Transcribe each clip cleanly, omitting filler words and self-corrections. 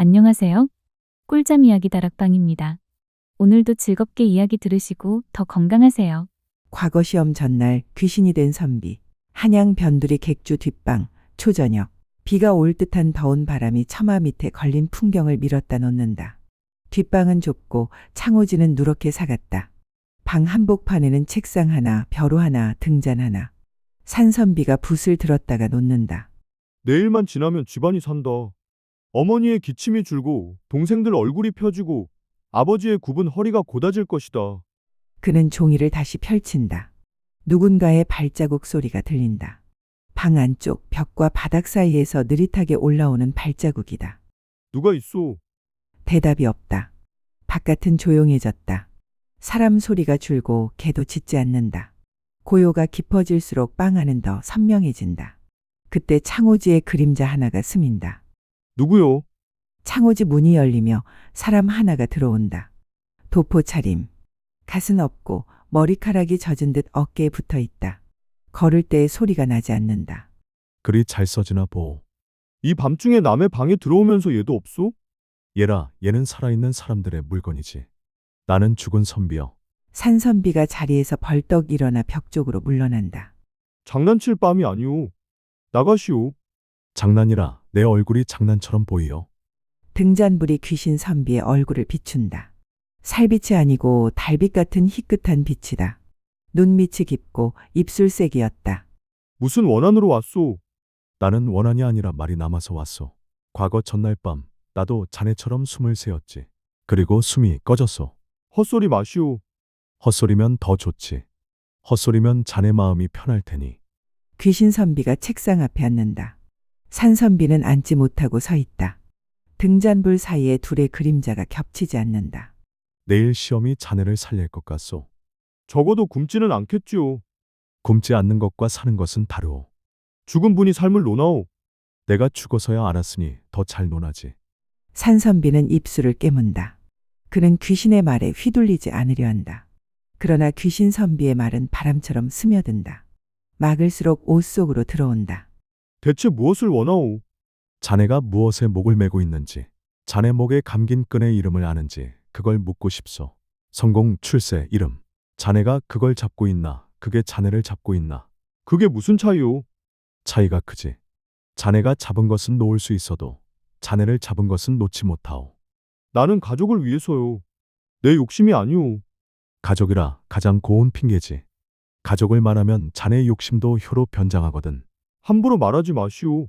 안녕하세요. 꿀잠 이야기 다락방입니다. 오늘도 즐겁게 이야기 들으시고 더 건강하세요. 과거 시험 전날 귀신이 된 선비. 한양 변두리 객주 뒷방. 초저녁. 비가 올 듯한 더운 바람이 처마 밑에 걸린 풍경을 밀었다 놓는다. 뒷방은 좁고 창호지는 누렇게 사갔다. 방 한복판에는 책상 하나, 벼루 하나, 등잔 하나. 산선비가 붓을 들었다가 놓는다. 내일만 지나면 집안이 산다. 어머니의 기침이 줄고 동생들 얼굴이 펴지고 아버지의 굽은 허리가 곧아질 것이다. 그는 종이를 다시 펼친다. 누군가의 발자국 소리가 들린다. 방 안쪽 벽과 바닥 사이에서 느릿하게 올라오는 발자국이다. 누가 있소? 대답이 없다. 바깥은 조용해졌다. 사람 소리가 줄고 개도 짖지 않는다. 고요가 깊어질수록 방 안은 더 선명해진다. 그때 창호지의 그림자 하나가 스민다. 누구요? 창호지 문이 열리며 사람 하나가 들어온다. 도포 차림. 갓은 없고 머리카락이 젖은 듯 어깨에 붙어 있다. 걸을 때 소리가 나지 않는다. 글이 잘 써지나 보. 이 밤중에 남의 방에 들어오면서 얘도 없소? 얘라, 얘는 살아있는 사람들의 물건이지. 나는 죽은 선비여. 산선비가 자리에서 벌떡 일어나 벽 쪽으로 물러난다. 장난칠 밤이 아니오. 나가시오. 장난이라 내 얼굴이 장난처럼 보이요. 등잔불이 귀신 선비의 얼굴을 비춘다. 살빛이 아니고 달빛 같은 희끗한 빛이다. 눈밑이 깊고 입술색이었다. 무슨 원한으로 왔소? 나는 원한이 아니라 말이 남아서 왔소. 과거 전날 밤 나도 자네처럼 숨을 새었지. 그리고 숨이 꺼졌소. 헛소리 마시오. 헛소리면 더 좋지. 헛소리면 자네 마음이 편할 테니. 귀신 선비가 책상 앞에 앉는다. 산선비는 앉지 못하고 서 있다. 등잔불 사이에 둘의 그림자가 겹치지 않는다. 내일 시험이 자네를 살릴 것 같소. 적어도 굶지는 않겠지요. 굶지 않는 것과 사는 것은 다르오. 죽은 분이 삶을 노나오. 내가 죽어서야 알았으니 더 잘 논하지. 산선비는 입술을 깨문다. 그는 귀신의 말에 휘둘리지 않으려 한다. 그러나 귀신 선비의 말은 바람처럼 스며든다. 막을수록 옷 속으로 들어온다. 대체 무엇을 원하오? 자네가 무엇에 목을 메고 있는지, 자네 목에 감긴 끈의 이름을 아는지 그걸 묻고 싶소. 성공, 출세, 이름. 자네가 그걸 잡고 있나, 그게 자네를 잡고 있나. 그게 무슨 차이오? 차이가 크지. 자네가 잡은 것은 놓을 수 있어도 자네를 잡은 것은 놓지 못하오. 나는 가족을 위해서요. 내 욕심이 아니오. 가족이라 가장 고운 핑계지. 가족을 말하면 자네의 욕심도 혀로 변장하거든. 함부로 말하지 마시오.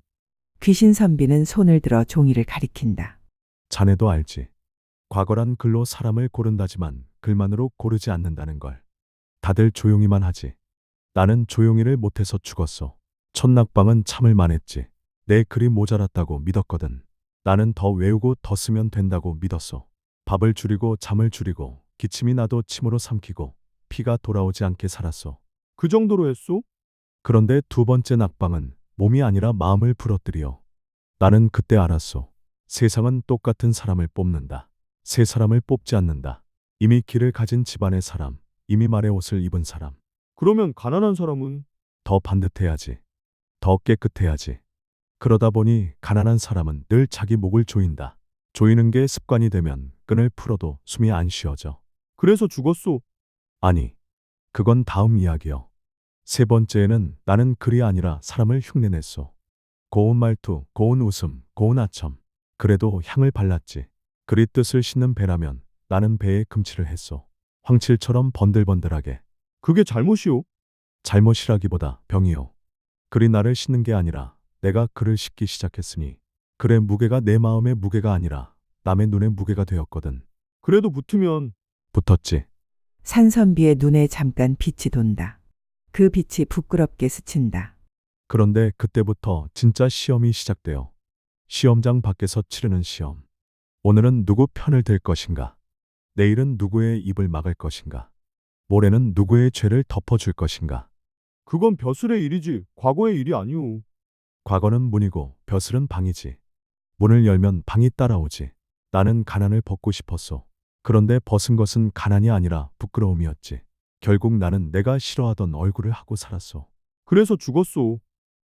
귀신 선비는 손을 들어 종이를 가리킨다. 자네도 알지. 과거란 글로 사람을 고른다지만 글만으로 고르지 않는다는 걸. 다들 조용히만 하지. 나는 조용히를 못해서 죽었어. 첫낙방은 참을 만했지. 내 글이 모자랐다고 믿었거든. 나는 더 외우고 더 쓰면 된다고 믿었어. 밥을 줄이고 잠을 줄이고 기침이 나도 침으로 삼키고 피가 돌아오지 않게 살았어. 그 정도로 했소? 그런데 두 번째 낙방은 몸이 아니라 마음을 부러뜨려. 나는 그때 알았어. 세상은 똑같은 사람을 뽑는다. 새 사람을 뽑지 않는다. 이미 길을 가진 집안의 사람, 이미 말의 옷을 입은 사람. 그러면 가난한 사람은? 더 반듯해야지. 더 깨끗해야지. 그러다 보니 가난한 사람은 늘 자기 목을 조인다. 조이는 게 습관이 되면 끈을 풀어도 숨이 안 쉬어져. 그래서 죽었소. 아니, 그건 다음 이야기요. 세 번째에는 나는 글이 아니라 사람을 흉내냈소. 고운 말투, 고운 웃음, 고운 아첨. 그래도 향을 발랐지. 글이 뜻을 싣는 배라면 나는 배에 금칠을 했소. 황칠처럼 번들번들하게. 그게 잘못이오. 잘못이라기보다 병이요. 글이 나를 싣는 게 아니라 내가 글을 싣기 시작했으니 글의 무게가 내 마음의 무게가 아니라 남의 눈의 무게가 되었거든. 그래도 붙으면 붙었지. 산선비의 눈에 잠깐 빛이 돈다. 그 빛이 부끄럽게 스친다. 그런데 그때부터 진짜 시험이 시작돼요. 시험장 밖에서 치르는 시험. 오늘은 누구 편을 들 것인가? 내일은 누구의 입을 막을 것인가? 모레는 누구의 죄를 덮어줄 것인가? 그건 벼슬의 일이지 과거의 일이 아니오. 과거는 문이고 벼슬은 방이지. 문을 열면 방이 따라오지. 나는 가난을 벗고 싶었어. 그런데 벗은 것은 가난이 아니라 부끄러움이었지. 결국 나는 내가 싫어하던 얼굴을 하고 살았어. 그래서 죽었소.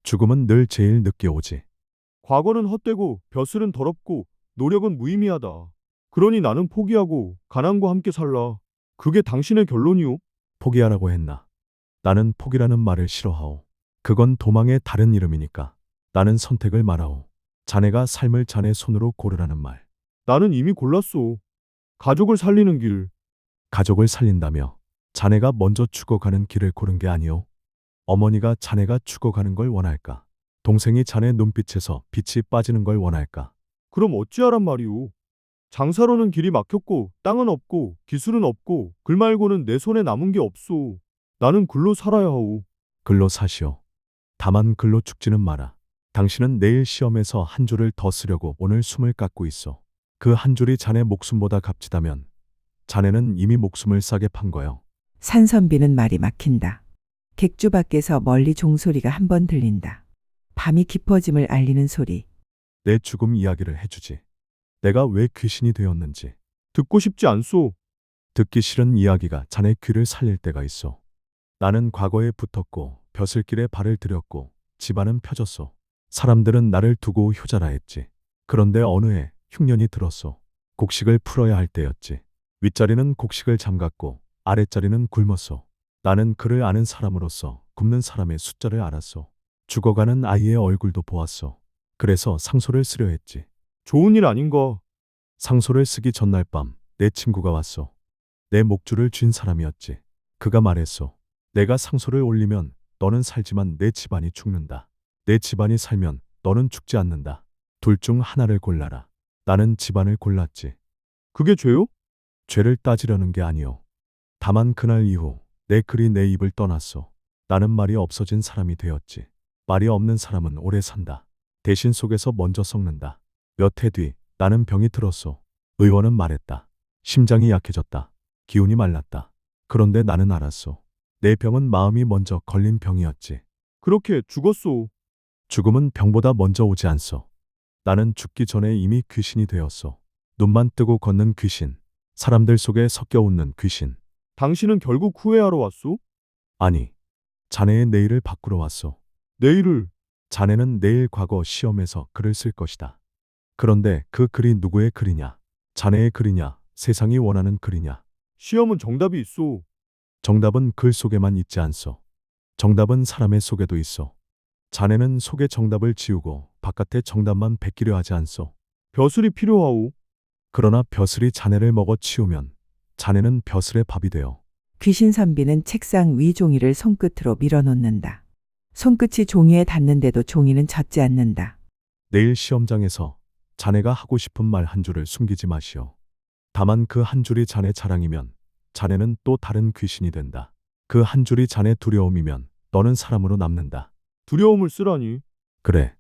죽음은 늘 제일 늦게 오지. 과거는 헛되고 벼슬은 더럽고 노력은 무의미하다. 그러니 나는 포기하고 가난과 함께 살라. 그게 당신의 결론이오? 포기하라고 했나? 나는 포기라는 말을 싫어하오. 그건 도망의 다른 이름이니까. 나는 선택을 말하오. 자네가 삶을 자네 손으로 고르라는 말. 나는 이미 골랐소. 가족을 살리는 길. 가족을 살린다며 자네가 먼저 죽어가는 길을 고른 게 아니오. 어머니가 자네가 죽어가는 걸 원할까? 동생이 자네 눈빛에서 빛이 빠지는 걸 원할까? 그럼 어찌하란 말이오? 장사로는 길이 막혔고 땅은 없고 기술은 없고 글 말고는 내 손에 남은 게 없소. 나는 글로 살아야 하오. 글로 사시오. 다만 글로 죽지는 마라. 당신은 내일 시험에서 한 줄을 더 쓰려고 오늘 숨을 깎고 있어. 그 한 줄이 자네 목숨보다 값지다면 자네는 이미 목숨을 싸게 판 거요. 산선비는 말이 막힌다. 객주 밖에서 멀리 종소리가 한 번 들린다. 밤이 깊어짐을 알리는 소리. 내 죽음 이야기를 해주지. 내가 왜 귀신이 되었는지. 듣고 싶지 않소. 듣기 싫은 이야기가 자네 귀를 살릴 때가 있어. 나는 과거에 붙었고 벼슬길에 발을 들였고 집안은 펴졌어. 사람들은 나를 두고 효자라 했지. 그런데 어느 해 흉년이 들었어. 곡식을 풀어야 할 때였지. 윗자리는 곡식을 잠갔고 아랫자리는 굶었어. 나는 그를 아는 사람으로서 굶는 사람의 숫자를 알았어. 죽어가는 아이의 얼굴도 보았어. 그래서 상소를 쓰려 했지. 좋은 일 아닌가? 상소를 쓰기 전날 밤 내 친구가 왔어. 내 목줄을 쥔 사람이었지. 그가 말했어. 내가 상소를 올리면 너는 살지만 내 집안이 죽는다. 내 집안이 살면 너는 죽지 않는다. 둘 중 하나를 골라라. 나는 집안을 골랐지. 그게 죄요? 죄를 따지려는 게 아니오. 다만 그날 이후 내 글이 내 입을 떠났어. 나는 말이 없어진 사람이 되었지. 말이 없는 사람은 오래 산다. 대신 속에서 먼저 썩는다. 몇 해 뒤 나는 병이 들었어. 의원은 말했다. 심장이 약해졌다. 기운이 말랐다. 그런데 나는 알았어. 내 병은 마음이 먼저 걸린 병이었지. 그렇게 죽었소. 죽음은 병보다 먼저 오지 않소. 나는 죽기 전에 이미 귀신이 되었어. 눈만 뜨고 걷는 귀신. 사람들 속에 섞여 웃는 귀신. 당신은 결국 후회하러 왔소? 아니, 자네의 내일을 바꾸러 왔소. 내일을. 자네는 내일 과거 시험에서 글을 쓸 것이다. 그런데 그 글이 누구의 글이냐? 자네의 글이냐? 세상이 원하는 글이냐? 시험은 정답이 있소. 정답은 글 속에만 있지 않소. 정답은 사람의 속에도 있어. 자네는 속의 정답을 지우고 바깥의 정답만 베끼려 하지 않소. 벼슬이 필요하오. 그러나 벼슬이 자네를 먹어 치우면 자네는 벼슬의 밥이 되어. 귀신선비는 책상 위 종이를 손끝으로 밀어놓는다. 손끝이 종이에 닿는데도 종이는 젖지 않는다. 내일 시험장에서 자네가 하고 싶은 말 한 줄을 숨기지 마시오. 다만 그 한 줄이 자네 자랑이면 자네는 또 다른 귀신이 된다. 그 한 줄이 자네 두려움이면 너는 사람으로 남는다. 두려움을 쓰라니. 그래.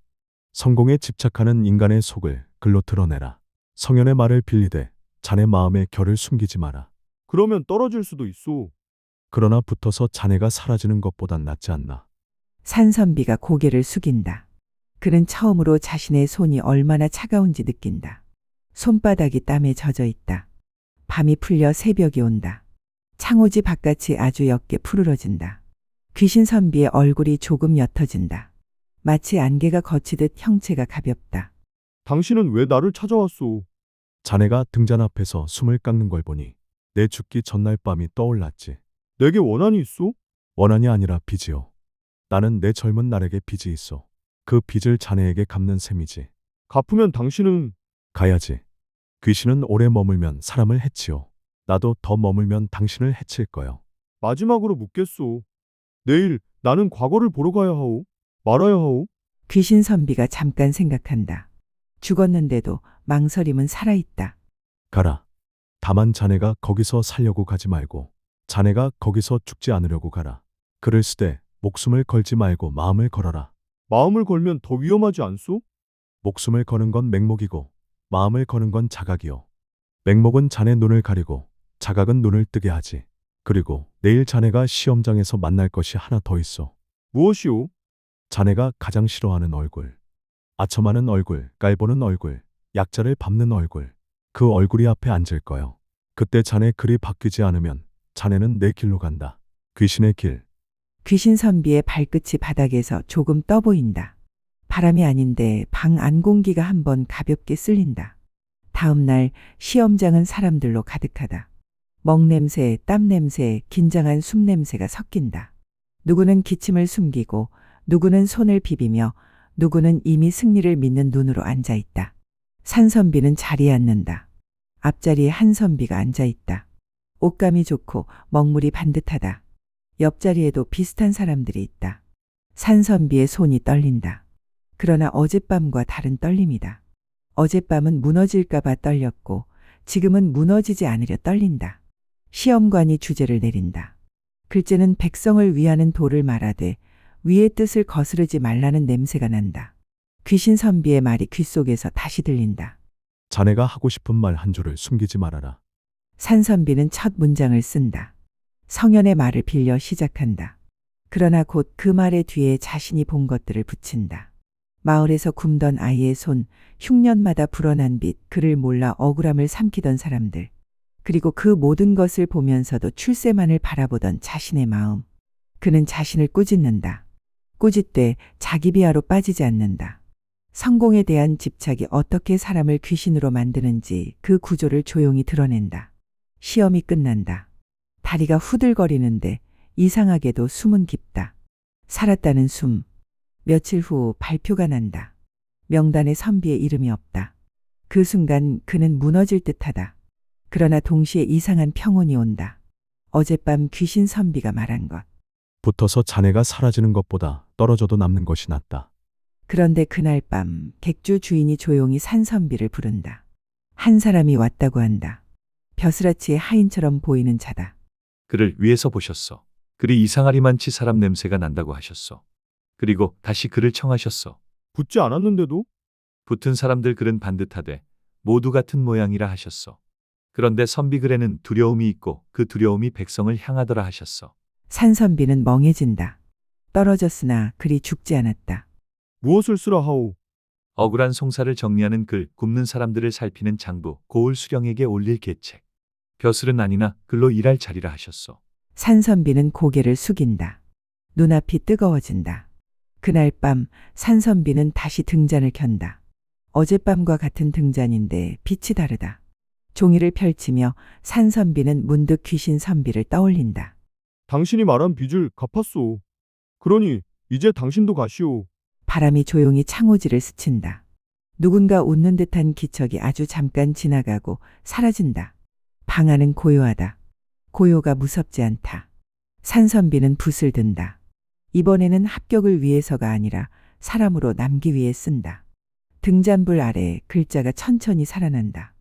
성공에 집착하는 인간의 속을 글로 드러내라. 성현의 말을 빌리되 자네 마음의 결을 숨기지 마라. 그러면 떨어질 수도 있소. 그러나 붙어서 자네가 사라지는 것보단 낫지 않나. 산선비가 고개를 숙인다. 그는 처음으로 자신의 손이 얼마나 차가운지 느낀다. 손바닥이 땀에 젖어 있다. 밤이 풀려 새벽이 온다. 창호지 바깥이 아주 옅게 푸르러진다. 귀신선비의 얼굴이 조금 옅어진다. 마치 안개가 거치듯 형체가 가볍다. 당신은 왜 나를 찾아왔소? 자네가 등잔 앞에서 숨을 깎는 걸 보니 내 죽기 전날 밤이 떠올랐지. 내게 원한이 있소? 원한이 아니라 빚이요. 나는 내 젊은 날에게 빚이 있어. 그 빚을 자네에게 갚는 셈이지. 갚으면 당신은 가야지. 귀신은 오래 머물면 사람을 해치요. 나도 더 머물면 당신을 해칠 거요. 마지막으로 묻겠소. 내일 나는 과거를 보러 가야 하오? 말아야 하오? 귀신선비가 잠깐 생각한다. 죽었는데도 망설임은 살아있다. 가라. 다만 자네가 거기서 살려고 가지 말고 자네가 거기서 죽지 않으려고 가라. 글을 쓰되 목숨을 걸지 말고 마음을 걸어라. 마음을 걸면 더 위험하지 않소? 목숨을 거는 건 맹목이고 마음을 거는 건 자각이요. 맹목은 자네 눈을 가리고 자각은 눈을 뜨게 하지. 그리고 내일 자네가 시험장에서 만날 것이 하나 더 있어. 무엇이오? 자네가 가장 싫어하는 얼굴. 아첨하는 얼굴, 깔보는 얼굴, 약자를 밟는 얼굴. 그 얼굴이 앞에 앉을 거요. 그때 자네 글이 바뀌지 않으면 자네는 내 길로 간다. 귀신의 길. 귀신선비의 발끝이 바닥에서 조금 떠 보인다. 바람이 아닌데 방 안 공기가 한번 가볍게 쓸린다. 다음 날 시험장은 사람들로 가득하다. 먹냄새, 땀냄새, 긴장한 숨냄새가 섞인다. 누구는 기침을 숨기고 누구는 손을 비비며 누구는 이미 승리를 믿는 눈으로 앉아 있다. 산선비는 자리에 앉는다. 앞자리에 한선비가 앉아 있다. 옷감이 좋고 먹물이 반듯하다. 옆자리에도 비슷한 사람들이 있다. 산선비의 손이 떨린다. 그러나 어젯밤과 다른 떨림이다. 어젯밤은 무너질까봐 떨렸고 지금은 무너지지 않으려 떨린다. 시험관이 주제를 내린다. 글재는 백성을 위하는 도를 말하되 위의 뜻을 거스르지 말라는 냄새가 난다. 귀신 선비의 말이 귓속에서 다시 들린다. 자네가 하고 싶은 말 한 줄을 숨기지 말아라. 산선비는 첫 문장을 쓴다. 성현의 말을 빌려 시작한다. 그러나 곧 그 말의 뒤에 자신이 본 것들을 붙인다. 마을에서 굶던 아이의 손, 흉년마다 불어난 빛, 그를 몰라 억울함을 삼키던 사람들. 그리고 그 모든 것을 보면서도 출세만을 바라보던 자신의 마음. 그는 자신을 꾸짖는다. 꾸짖되 자기 비하로 빠지지 않는다. 성공에 대한 집착이 어떻게 사람을 귀신으로 만드는지 그 구조를 조용히 드러낸다. 시험이 끝난다. 다리가 후들거리는데 이상하게도 숨은 깊다. 살았다는 숨. 며칠 후 발표가 난다. 명단에 선비의 이름이 없다. 그 순간 그는 무너질 듯하다. 그러나 동시에 이상한 평온이 온다. 어젯밤 귀신 선비가 말한 것. 붙어서 자네가 사라지는 것보다 떨어져도 남는 것이 낫다. 그런데 그날 밤 객주 주인이 조용히 산선비를 부른다. 한 사람이 왔다고 한다. 벼슬아치의 하인처럼 보이는 자다. 그를 위에서 보셨어. 그리 이상하리만치 사람 냄새가 난다고 하셨어. 그리고 다시 그를 청하셨어. 붙지 않았는데도? 붙은 사람들 글은 반듯하되 모두 같은 모양이라 하셨어. 그런데 선비 글에는 두려움이 있고 그 두려움이 백성을 향하더라 하셨어. 산선비는 멍해진다. 떨어졌으나 그리 죽지 않았다. 무엇을 쓰라 하오? 억울한 송사를 정리하는 글, 굽는 사람들을 살피는 장부, 고을 수령에게 올릴 계책. 벼슬은 아니나 글로 일할 자리라 하셨어. 산선비는 고개를 숙인다. 눈앞이 뜨거워진다. 그날 밤 산선비는 다시 등잔을 켠다. 어젯밤과 같은 등잔인데 빛이 다르다. 종이를 펼치며 산선비는 문득 귀신 선비를 떠올린다. 당신이 말한 빚을 갚았소. 그러니 이제 당신도 가시오. 바람이 조용히 창호지를 스친다. 누군가 웃는 듯한 기척이 아주 잠깐 지나가고 사라진다. 방 안은 고요하다. 고요가 무섭지 않다. 산선비는 붓을 든다. 이번에는 합격을 위해서가 아니라 사람으로 남기 위해 쓴다. 등잔불 아래 글자가 천천히 살아난다.